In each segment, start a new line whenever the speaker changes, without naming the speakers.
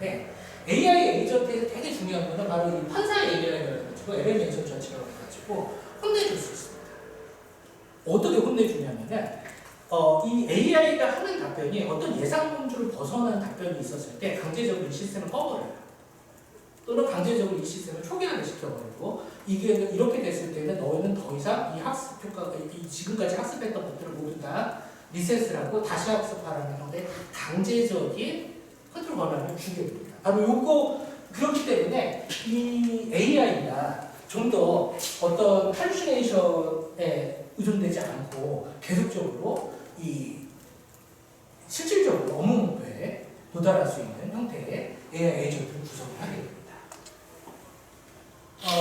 있는데 AI 에이전트에서 되게 중요한 거는 바로 이 판사 AI라고 해가지고 LM 에이전트 전체라고 해가지고 혼내줄 수 있습니다. 어떻게 혼내주냐면은 이 AI가 하는 답변이 어떤 예상 범주를 벗어난 답변이 있었을 때 강제적으로 이 시스템을 꺼버려요. 또는 강제적으로 이 시스템을 초기화를 시켜버리고 이게 이렇게 됐을 때는 너희는 더 이상 이 학습 효과가 지금까지 학습했던 것들을 모두 다 리셋을 하고 다시 학습하라는 형태의 강제적인 컨트롤 권한을 주게 됩니다. 바로 요거 그렇기 때문에 이 AI가 좀 더 어떤 할루시네이션에 의존되지 않고 계속적으로 이 실질적으로 업무 목표에 도달할 수 있는 형태의 AI 에이전트를 구성을 하게 됩니다.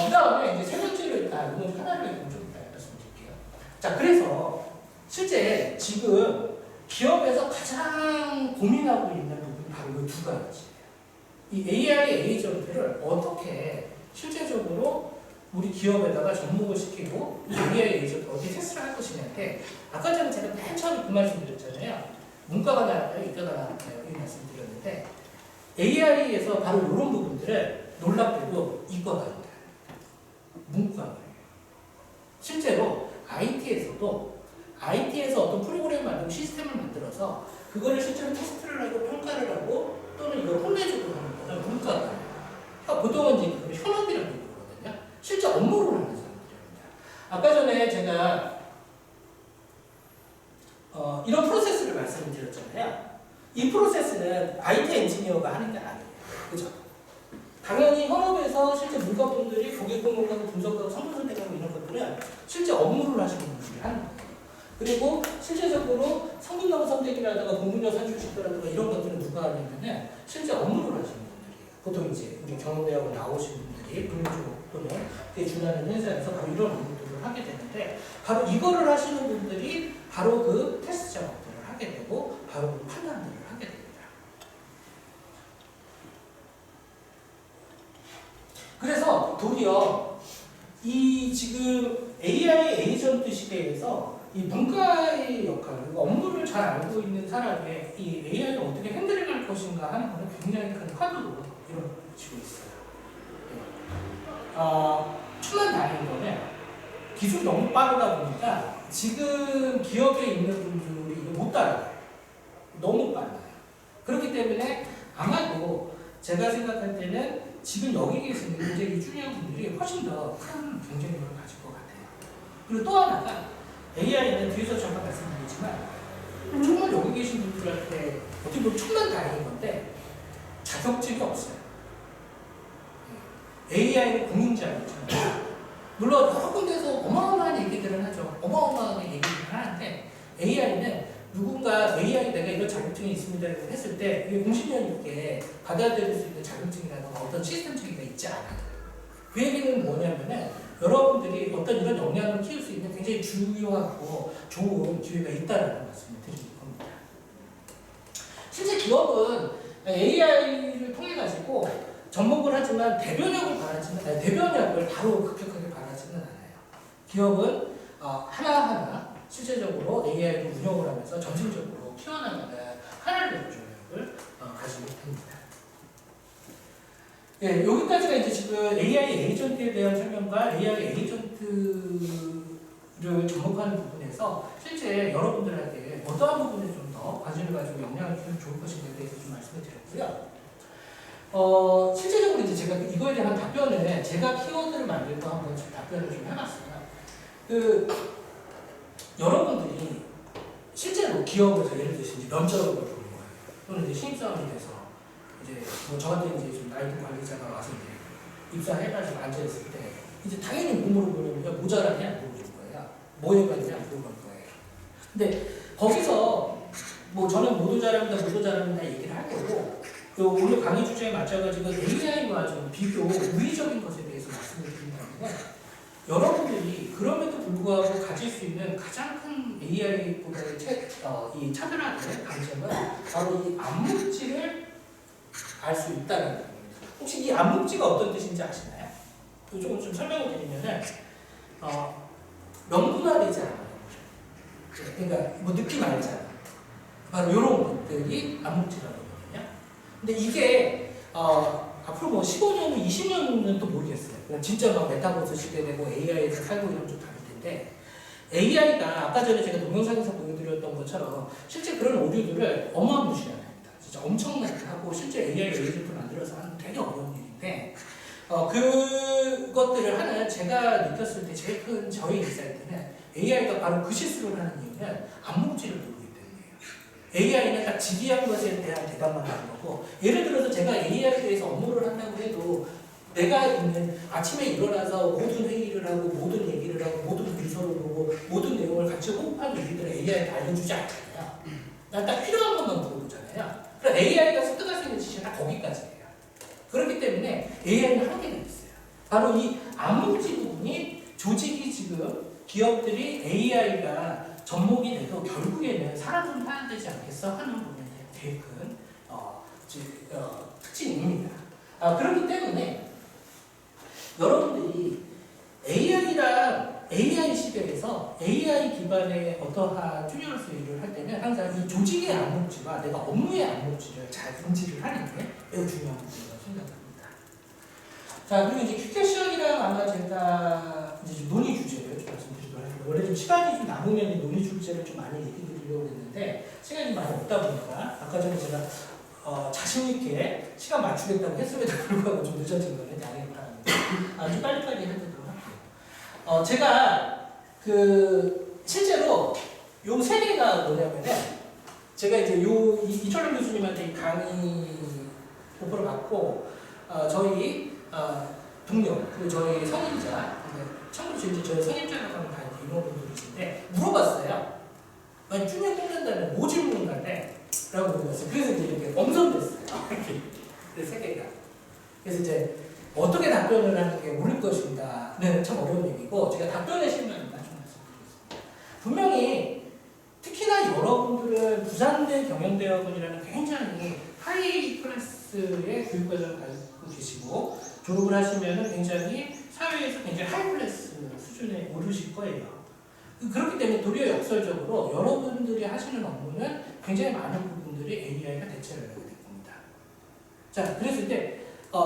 그 다음에 이제 세 번째로 이건 하나를 좀 이따 말씀드릴게요. 자, 그래서 실제 지금 기업에서 가장 고민하고 있는 부분이 바로 이 두 가지예요. 이 AI 에이전트를 어떻게 실제적으로 우리 기업에다가 접목을 시키고 이 AI 에이전트 어떻게 테스트를 할 것이냐인데 아까 전에 제가 맨 처음에 그 말씀 드렸잖아요. 문과가 나왔나요? 이과가 나왔나요? 이 말씀 드렸는데 AI에서 바로 이런 부분들을 놀랍게도 이과가 아니다. 문과가 실제로 IT에서 어떤 프로그램을 만들고 시스템을 만들어서 그거를 실제로 테스트를 하고 평가를 하고 또는 이걸 혼내주고 하는 거는 문과가 아니에요. 보통은 이제 그걸 현업이라고 부르거든요. 실제 업무를 하는 사람들입니다. 아까 전에 제가 이런 프로세스를 말씀을 드렸잖아요. 이 프로세스는 IT 엔지니어가 하는 게 아니에요. 그죠? 당연히 현업에서 실제 문과분들이 고객 공급하고 분석하고 성분 선택하고 이런 것들은 실제 업무를 하시는 분들이 하는 거예요. 그리고 실제적으로 성분당 선택이라든가 공분력 산출식도라든가 이런 것들은 누가 하냐면은 실제 업무를 하시는 분들이에요. 보통 이제 우리 경영대학원 나오신 분들이 금융쪽 또는 준하는 회사에서 바로 이런 업무들을 하게 되는데 바로 이거를 하시는 분들이 바로 그 테스트 작업들을 하게 되고 바로 그 판단들을 하게 됩니다. 그래서 도리어 이 지금 AI 에이전트 시대에서 이 문과의 역할, 그리고 업무를 잘 알고 있는 사람의 이 AI를 어떻게 핸들링할 것인가 하는 것은 굉장히 큰 화두로 이루어지고 있어요. 천만 다행인 거는 기술이 너무 빠르다 보니까 지금 기업에 있는 분들이 이거 못 따라가요. 너무 빨라요. 그렇기 때문에 아마도 제가 생각할 때는 지금 여기 계시는 굉장히 중요한 분들이 훨씬 더 큰 경쟁력을 가질 것 같아요. 그리고 또 하나가 AI는 뒤에서 잠깐 말씀드리지만 정말 여기 계신 분들한테 어떻게 보면 천만 다행인 건데 자격증이 없어요. AI는 공인자격증. 물론 여러 군데서 어마어마한 얘기들은 하죠. 어마어마하게 얘기를 하는데 AI는 누군가 AI 내가 이런 자격증이 있습니다 했을 때 이게 공신력 있게 받아들일 수 있는 자격증이라든가 어떤 시스템 체계가 있지 않아요. 그 얘기는 뭐냐면은 여러분들이 어떤 이런 역량을 키울 수 있는 굉장히 중요하고 좋은 기회가 있다는 말씀을 드리는 겁니다. 실제 기업은 AI를 통해 가지고 접목을 하지만 대변역을 바로 급격하게 바라지는 않아요. 기업은 하나하나 실제적으로 AI를 운영을 하면서 점진적으로 키워나가는 하나의 조력을 가지고 있습니다. 예, 여기까지가 이제 지금 AI 에이전트에 대한 설명과 AI 에이전트를 접목하는 부분에서 실제 여러분들에게 어떠한 부분에 좀 더 관심을 가지고 영향을 주면 좋을 것인가에 대해서 좀 말씀을 드렸고요. 실제적으로 이제 제가 이거에 대한 답변을 제가 키워드를 만들고 한번 답변을 좀 해봤어요. 여러분들이 실제로 기업에서 예를 들어서 이제 면접을 보는 거예요. 또는 이제 신입사원이 돼서 이제 뭐 저한테 이제 좀 나이 든 관리자가 와서 이제 입사해가지고 앉아있을 때 이제 당연히 뭐 물어보냐면 모자라냐 물어볼 거예요. 뭐 해봤냐 물어볼 거예요. 근데 거기서 뭐 저는 모두 잘합니다 얘기를 할 거고 또 오늘 강의 주제에 맞춰가지고 AI와 좀 비교 우위적인 것에 대해서 말씀을 드린다면 여러분들이 그럼에도 불구하고 가질 수 있는 가장 큰 AI보다의 이 차별화된 강점은 바로 이 암묵지를 알 수 있다는 겁니다. 혹시 이 암묵지가 어떤 뜻인지 아시나요? 조금 좀 설명을 드리면은 명분화되지 않아요. 그러니까 뭐 느낌 알잖아요. 바로 이런 것들이 암묵지라고 하거든요. 근데 이게 앞으로 뭐 15년, 20년은 또 모르겠어요. 그냥 진짜 막 메타버스 시대 되고 AI에서 살고 이러면 좀 다를 텐데, AI가 아까 전에 제가 동영상에서 보여드렸던 것처럼 실제 그런 오류들을 어마무시하게 합니다. 진짜 엄청나게 하고 실제 AI 에이전트 만들어서 하는 되게 어려운 일인데, 그것들을 하는 제가 느꼈을 때 제일 큰 저희 인사이트는 AI가 바로 그 실수를 하는 이유는 암묵지를 모르기 때문이에요. AI는 딱 직이한 것에 대한 대답만 하는 거고, 예를 들어서 제가 AI에 대해서 업무를 한다고 해도 내가 있는 아침에 일어나서 모든 회의를 하고 모든 얘기를 하고 모든 문서를 보고 모든 내용을 같이 호흡하는 일들을 AI한테 알려주지 않잖아요. 난 딱 필요한 것만 물어보잖아요. 그럼 AI가 습득할 수 있는 지시는 딱 거기까지예요. 그렇기 때문에 AI는 한계가 있어요. 바로 이 암묵지 부분이 조직이 지금 기업들이 AI가 접목이 돼도 결국에는 사람 손 타야 되지 않겠어 하는 부분에 되게 큰 특징입니다. 그렇기 때문에 여러분들이 AI랑 AI 시대에서 AI 기반의 어떠한 튜닝으로서 일을 할 때는 항상 이 조직의 암묵지와 내가 업무의 암묵지를 잘 인지를 하는 게 매우 중요한 부분이라고 생각합니다. 자, 그리고 이제 큐캐션이랑 아마 제가 이제 좀 논의 주제를 좀 말씀드리도록 하겠습니다. 원래 좀 시간이 좀 남으면 논의 주제를 좀 많이 얘기 드리려고 했는데 시간이 많이 없다 보니까 아까 전에 제가 자신있게 시간 맞추겠다고 했음에도 불구하고 좀 늦어진 거는 양해를 바랍니다. 아주 빨리빨리 해보도록 할게요. 제가 실제로 요 세 개가 뭐냐면은 제가 이제 이철룡 교수님한테 이 강의 오퍼를 받고 저희 동료 그리고 저희 선임자 참고로 이제 저희 선임자라고 하는 다 이모분들이신데 물어봤어요. 아니 쭈녀 뽑는다면 뭐 질문할래? 라고 물어봤어요. 그래서 이제 이렇게 엄선됐어요. 이렇게 세 개가. 그래서 이제 어떻게 답변을 하는 게 옳을 것인가는 참 어려운 얘기고 제가 답변의 실마리만 좀 말씀드리겠습니다. 분명히 특히나 여러분들은 부산대 경영대학원이라는 굉장히 하이 클래스의 교육과정을 가지고 계시고 졸업을 하시면 굉장히 사회에서 굉장히 하이 클래스 수준에 오르실 거예요. 그렇기 때문에 도리어 역설적으로 여러분들이 하시는 업무는 굉장히 많은 부분들이 AI가 대체를 하게 될 겁니다. 자, 그랬을 때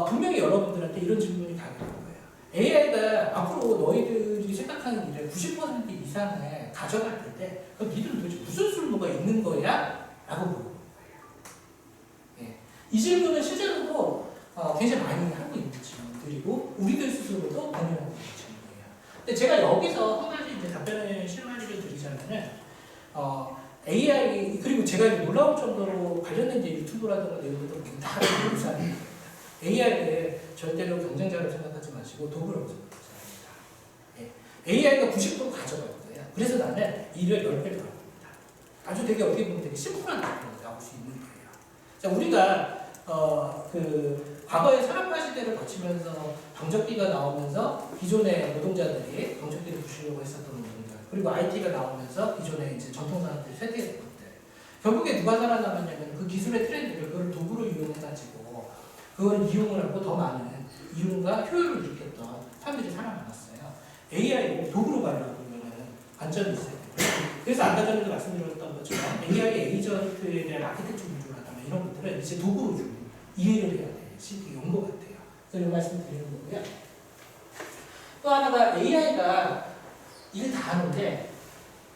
분명히 여러분들한테 이런 질문이 가게 될 거예요. AI가 앞으로 너희들이 생각하는 일의 90% 이상을 가져갈 텐데 그럼 니들은 도대체 무슨 쓸모가 있는 거야? 라고 물어보는 거예요. 예. 이 질문은 실제로도 굉장히 많이 하고 있는 질문들이고 우리들 스스로도 고민하고 있는 질문이에요. 근데 제가 여기서 한 가지 이제 답변의 실마리를 드리자면은 AI 그리고 제가 놀라울 정도로 관련된 이제 유튜브라든가 내용들도 다 유사합니다. AI를 절대로 경쟁자로 생각하지 마시고 도구라고 생각하셔야 합니다. 예. AI가 90% 가져갈 거예요. 그래서 나는 일을 10배로 할 겁니다. 아주 되게 어떻게 보면 되게 심플한 답변이 나올 수 있는 거예요. 자, 우리가 과거의 산업화 시대를 거치면서 경적기가 나오면서 기존의 노동자들이 경적기를 부수려고 했었던 노동자 그리고 IT가 나오면서 기존의 이제 전통산업들이 쇠퇴했던 것들 결국에 누가 살아남았냐면 그 기술의 트렌드를 그걸 도구로 이용해가지고 그걸 이용을 하고 더 많은 이용과 효율을 일으켰던 사람들이 살아남았어요. AI를 도구로 가려고 그러면 관점이 있어요. 그래서 아까 전에도 말씀드렸던 것처럼 AI 에이전트에 대한 아키텍처 구조라든가 이런 것들은 이제 도구로 좀 이해를 해야 될 시기가 온 것 같아요. 그래서 말씀 드리는 거고요. 또 하나가 AI가 일 다 하는데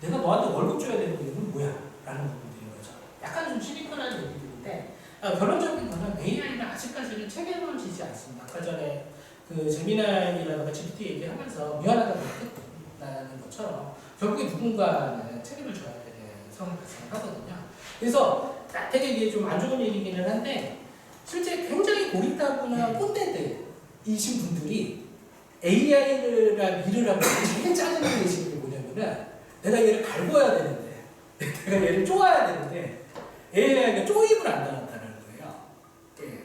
내가 너한테 월급 줘야 되는 이유는 뭐야? 라는 부분들인 거죠. 약간 좀 시니컬한 얘기들인데 결론적인 거는 AI는 아직까지는 책임을 지지 않습니다. 아까 전에 제미나이라든가 GPT 얘기하면서 미안하다고 했다는 것처럼 결국에 누군가는 책임을 져야 되는 상황이 발생하거든요. 그래서 되게 이게 좀 안 좋은 얘기기는 한데 실제 굉장히 고리타분한 꼰대들이신 분들이 AI랑 일을 하고 제일 짜증나는 게 뭐냐면은 내가 얘를 갈궈야 되는데 내가 얘를 쪼아야 되는데 AI가 쪼임을 안 당한다는 거예요. 예.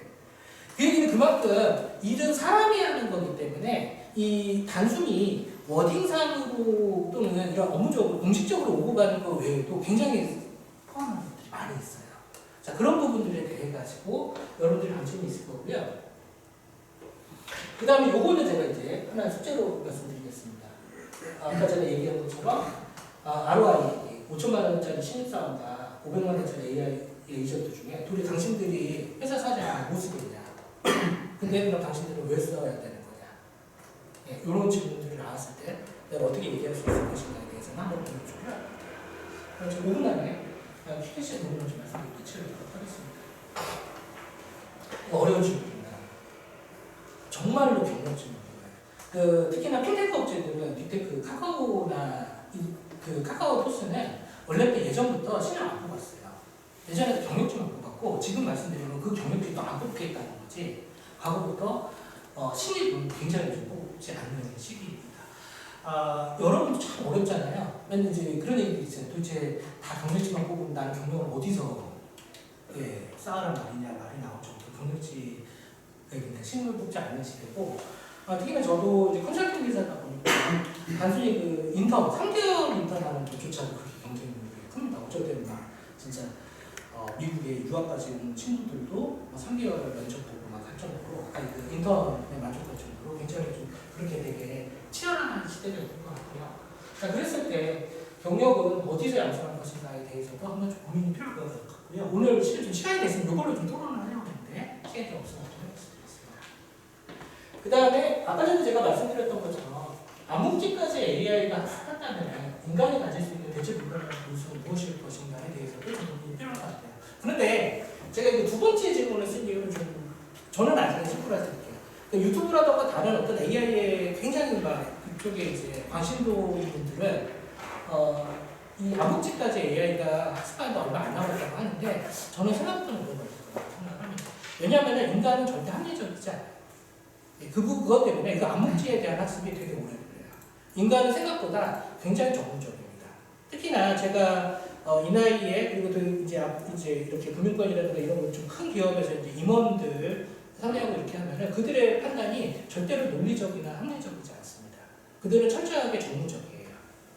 그 얘기는 그만큼 일은 사람이 하는 거기 때문에 이 단순히 워딩상으로 또는 이런 업무적으로 공식적으로 오고 가는 거 외에도 굉장히 포함한 것들이 많이 있어요. 자, 그런 부분들에 대해 가지고 여러분들이 관심이 있을 거고요. 그 다음에 요거는 제가 이제 하나 숙제로 말씀드리겠습니다. 아까 전에 얘기한 것처럼 ROI 5천만 원짜리 신입사원과 500만 원짜리 AI 에이전트 중에 도대체 당신들이 회사 사장을 뭐 쓰겠냐 근데 그럼 당신들은 왜 써야 되는 거냐? 예, 이런 질문들이 나왔을 때 내가 어떻게 얘기할 수 있을 것인가에 대해서는 한번 공부 좀 해야 돼요. 그래서 5분 안에 PPC에 도움을 좀 말씀드리도록 하겠습니다. 어려운 질문입니다. 정말로 경력 질문이에요. 특히나 핀테크 업체들은 빅테크 카카오나 그 카카오 토스는 원래 때 예전부터 신을 안 뽑았어요. 예전에 경력직만 뽑았고 지금 말씀드리는 그 경력직도 안 뽑혀 있다는 거지. 과거부터 신입은 굉장히 좀 뽑지 않는 시기입니다. 여러분도 참 어렵잖아요. 맨날 이제 그런 얘기도 있어요. 도대체 다 경력직만 뽑으면 나는 경력을 어디서 쌓으란 말이 나올 정도 경력직에 신입을 뽑지 않는 시대고, 특히나 저도 이제 컨설팅 기사다 보니까 단순히 그 인턴 3개월 인턴하는 것조차도 그렇게 경쟁력이 큽니다. 어쩔 때는 막 진짜 미국에 유학까지 온 친구들도 3개월을 면접 보고 막 할 정도로 그 인턴에 만족할 정도로 굉장히 좀 그렇게 되게 치열한 시대가 있는 것 같고요. 그랬을 때 경력은 어디서 양성할 것인가에 대해서도 한번 좀 고민이 필요할 것 같고요. 오늘 좀 시간이 됐으면 이걸로 좀 토론을 하려고 했는데 시간이 좀 없어서 좀 말씀드리겠습니다. 그 다음에 아까 전에 제가 말씀드렸던 것처럼 암묵지까지 AI가 한다면 인간이 가질 수 있는 대체 불가능한 요소는 무엇일 것인가에 대해서도 좀 고민이 필요할 것 같아요. 그런데 제가 이제 두 번째 질문을 쓴 이유는 저는 아직은 심플하게 드릴게요. 유튜브라던가 다른 어떤 AI에 굉장히 막 그쪽에 이제 관심도 있는 분들은 이 암묵지까지 AI가 학습하는데 얼마 안 남았다고 하는데 저는 생각보다 그런 걸 생각합니다. 왜냐하면 인간은 절대 합리적이지 않아요. 그것 때문에 그 암묵지에 대한 학습이 되게 오래 걸려요. 인간은 생각보다 굉장히 전문적입니다. 특히나 제가 이 나이에 그리고 또 이제 이렇게 금융권이라든가 이런 좀 큰 기업에서 이제 임원들 상대하고 이렇게 하면은 그들의 판단이 절대로 논리적이나 합리적이지 않습니다. 그들은 철저하게 정무적이에요.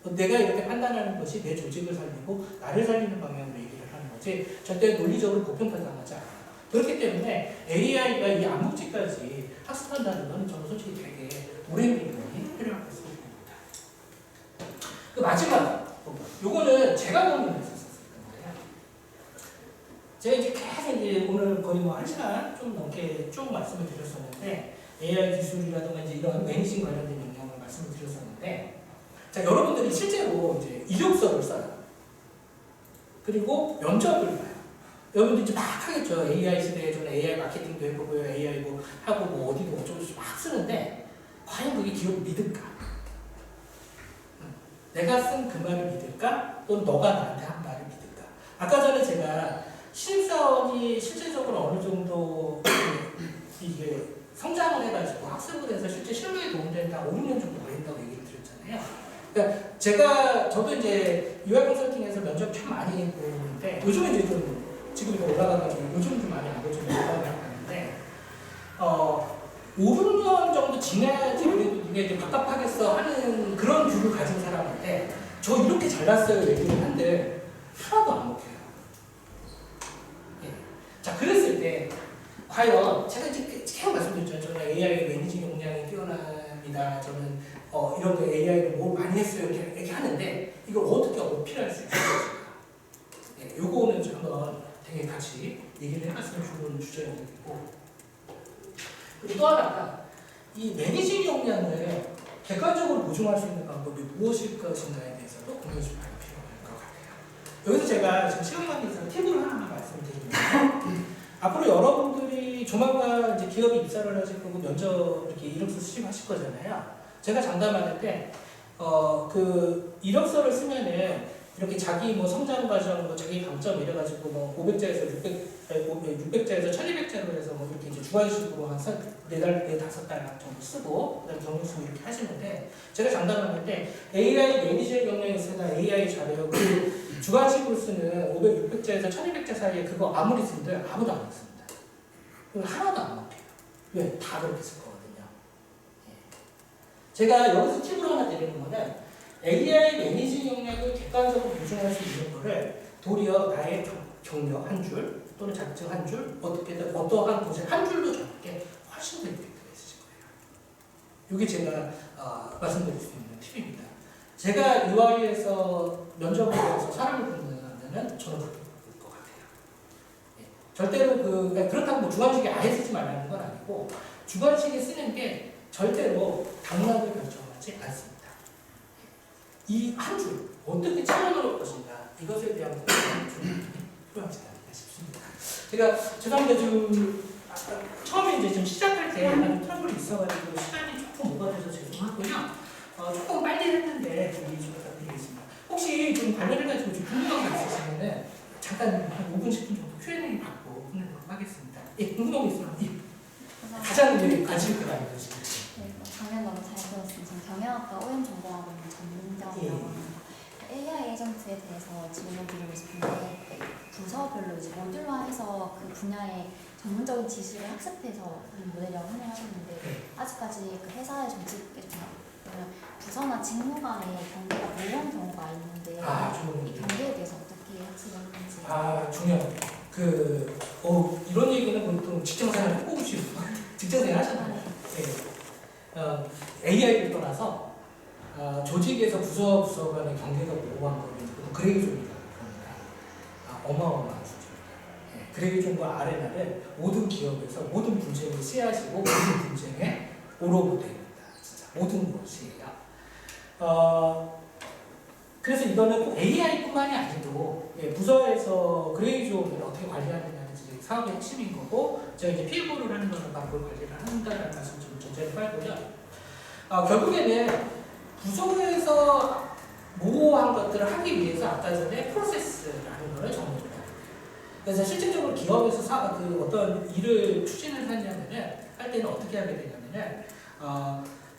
내가 이렇게 판단하는 것이 내 조직을 살리고 나를 살리는 방향으로 얘기를 하는 거지 절대 논리적으로 고평가당하지 않아요. 그렇기 때문에 AI가 이 암묵지까지 학습한다는 건 저는 솔직히 되게 오랜 기간이 필요할 것으로 보입니다. 그 마지막 요거는 제가 고민했었어요. 제가 이제 계속 이제 오늘 거의 뭐 1시간 좀 넘게 쭉 말씀을 드렸었는데 AI 기술이라든가 이제 이런 매니징 관련된 영역을 말씀을 드렸었는데, 자, 여러분들이 실제로 이제 이력서를 써요. 그리고 면접을 봐요. 여러분들 이제 막 하겠죠. AI 시대에 저는 AI 마케팅도 해보고요. AI 뭐 하고 뭐 어디도 어쩌고 막 쓰는데 과연 그게 기업을 믿을까? 내가 쓴 그 말을 믿을까? 또는 너가 나한테 한 말을 믿을까? 아까 전에 제가 신입사원이 실질적으로 어느 정도 이게 성장을 해가지고 학습을 해서 실제 실무에 도움된다 5, 6년 정도 걸린다고 얘기를 드렸잖아요. 그러니까 저도 이제 UI 컨설팅에서 면접 참 많이 보는데 요즘은 이제 좀 지금 이거 올라가가지고 요즘 좀 많이 안 보죠. 올라가는데 5, 6년 정도 지나야지 그래도 이게 이제 밥값하겠어 하는 그런 뷰를 가진 사람한테 저 이렇게 잘났어요 얘기를 한데 하나도 안 먹혀요. 자, 그랬을 때 과연 제가 이제 계속 말씀드렸죠. 저는 AI 매니징 역량이 뛰어납니다. 저는 이런 거 AI를 뭘 많이 했어요. 이렇게 하는데 이걸 어떻게 어필할 수 있을까? 요거는 좀 한번 되게 같이 얘기를 해봤으면 좋은 주제였고, 그리고 또 하나가 이 매니징 역량을 객관적으로 보증할 수 있는 방법이 무엇일 것인가에 대해서도 고민이 좀 많이 필요할 것 같아요. 여기서 제가 지금 시간 관계에서 팁을 하나만 말씀드리면 앞으로 여러분들이 조만간 이제 기업에 입사를 하실 거고 면접 이렇게 이력서 쓰시고 하실 거잖아요. 제가 장담하는 때 그 이력서를 쓰면은 이렇게 자기 뭐 성장 과정, 뭐 자기 강점 이래가지고 뭐 500자에서 600자에서 1200자로 해서 뭐 이렇게 이제 주관식으로 한 4달, 5달 정도 쓰고 그다음에 경력 쓰고 이렇게 하시는데, 제가 장담하는 때 AI 매니저 경력에서나 AI 자료 그 주관식으로 쓰는 500, 600자에서 1200자 사이에 그거 아무리 쓴들 아무도 안 썼습니다. 하나도 안 먹혀요. 왜? 다 그렇게 쓸 거거든요. 제가 여기서 팁으로 하나 드리는 거는 AI 매니징 역량을 객관적으로 보증할 수 있는 거를 도리어 나의 경력 한 줄 또는 자격증 한 줄 어떻게든 어떠한 곳에 한 줄로 적게 훨씬 더 이펙트가 있으실 거예요. 이게 제가 말씀드릴 수 있는 팁입니다. 제가 UI에서 면접을 해서 사람을 보는 저는 그렇게 볼 것 같아요. 절대로 그러니까 그렇다고 뭐 주관식에 아예 쓰지 말라는 건 아니고 주관식에 쓰는 게 절대로 당락을 결정하지 않습니다. 이 한 줄 어떻게 채워넣을 것인가 이것에 대한 고민이 좀 필요하지 않을까 싶습니다. 제가 죄송합니다. 지금 처음에 이제 좀 시작할 때 약간 트러블이 있어가지고 시간이 조금 오버돼서 죄송하고요. 조금 빨리 했는데 이해 좀 부탁드리겠습니다. 혹시 좀 관련해가지고 좀 궁금한 거 있으시면은 잠깐 한 5분 10분 정도 Q&A 받고 끝내도록 하겠습니다. 예, 궁금한 거 있으면 가장 관심 있게 많이 주시죠.
네, 강연 너무 잘 들었습니다. 저는 경영학과 OM 전공하고 있는 전문정이라고 합니다. AI 에이전트에 대해서 질문 드리고 싶은데 부서별로 이제 모듈화해서 그 분야의 전문적인 지식을 학습해서 이 모델이라고 설명하셨는데 아직까지 그 회사의 조직에 그러면 부서나 직무 간의 경계가 모호한 경우가 있는데 이 경계에 대해서 어떻게 학습을 하는지.
중요한 이런 얘기는 보통 직장생활 해보시고 직장생활 하셨나요? 네. AI를 떠나서 조직에서 부서 간의 경계가 모호한 거는 보통 그레이존이라고 합니다. 어마어마한 수준입니다. 네. 그레이존과 아레나를 모든 기업에서 모든 분쟁을 시해하시고 모든 분쟁에 오로모델입니다. 진짜 모든 것이에요. 그래서 이거는 꼭 AI뿐만이 아니고 부서에서 그레이존을 어떻게 관리하느냐는 사업의 핵심인 거고 제가 이제 PMO를 하는 거는 바로 그걸 관리를 한다는 말씀 좀 전제를 빨고요. 결국에는 부서에서 모호한 것들을 하기 위해서 아까 전에 프로세스라는 거를 정해줘야 돼요. 그래서 실질적으로 기업에서 어떤 일을 추진을 할 때는 어떻게 하게 되냐면은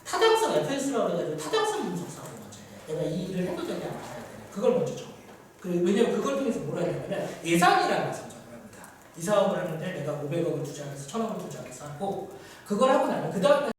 타당성 FS라고 해가지고 타당성 분석 사업을 먼저 해요. 내가 이 일을 해도 되냐 말아야 되냐 그걸 먼저 정해요. 왜냐면 그걸 통해서 뭘 하냐면은 예산이라는 것을 정합니다. 이 사업을 하는데 내가 500억을 투자해서 1000억을 투자해서 하고 그걸 하고 나면 그 다음에